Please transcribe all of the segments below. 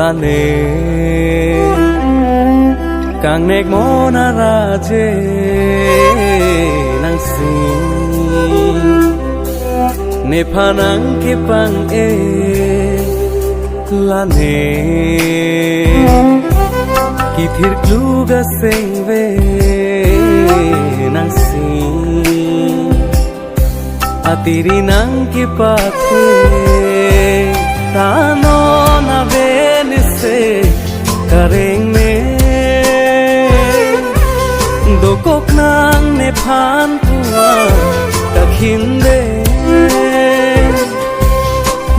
là nề càng nét mô na ra chê nang xin nè pha nang ke pang e là nề ki thir klu ga seng ve nang xin atiri nang ke pa the ta no na ve se karenge do kok nang ne phan tua ta khinde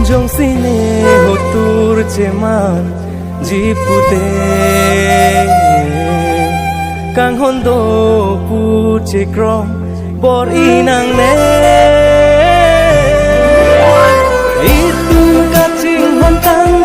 jong sine ho tur che man ji pute kang hon do pu che krom bor inang ne itu kaching hon tang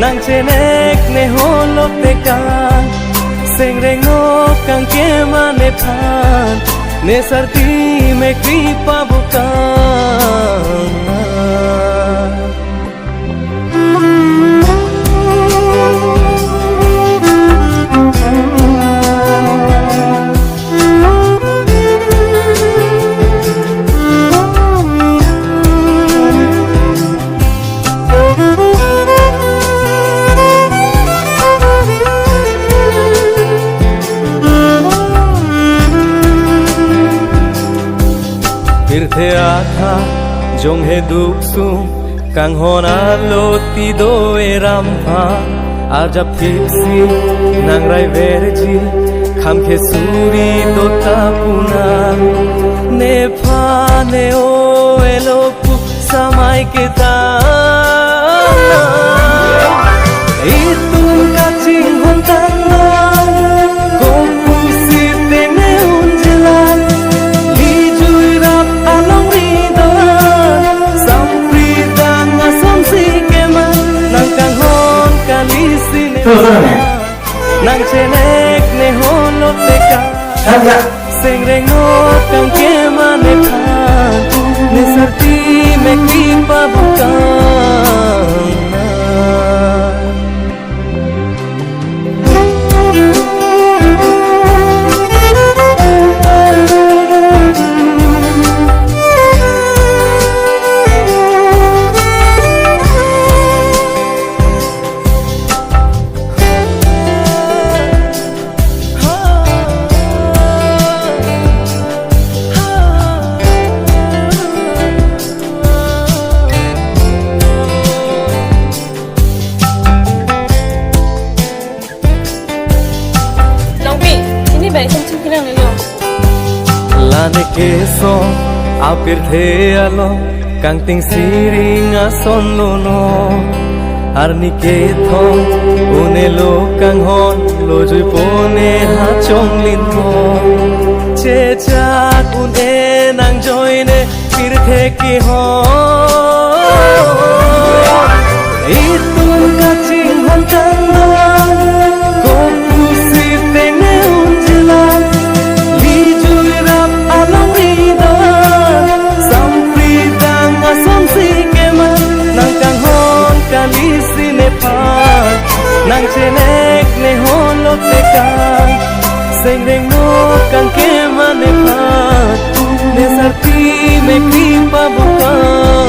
nang chenek ne holok te kan seng rengo kang kema ne phan ne sarti me kripa bukan tirthe atha jong he duk sum kang hona loti do e rampha ajab tipsi nang rai verji kham khe suri do tapuna ne pha ne o elo pu samai ke ta itu kaching hon tang nang chenek ne holok te ka seng rengo kang kema ne phan ne sarti me kripa bukan ne keso apir the alo kang ting siring ason lono arni ke tho une lo kang hon lo jui pone ha chong lin tho che cha kun e nang joine pir the ki ho itu kaching hon tang ko pusi tene unjela nang chenek ne holok te kan seng rengo kang kema ne phan ne sarti me kripa bukan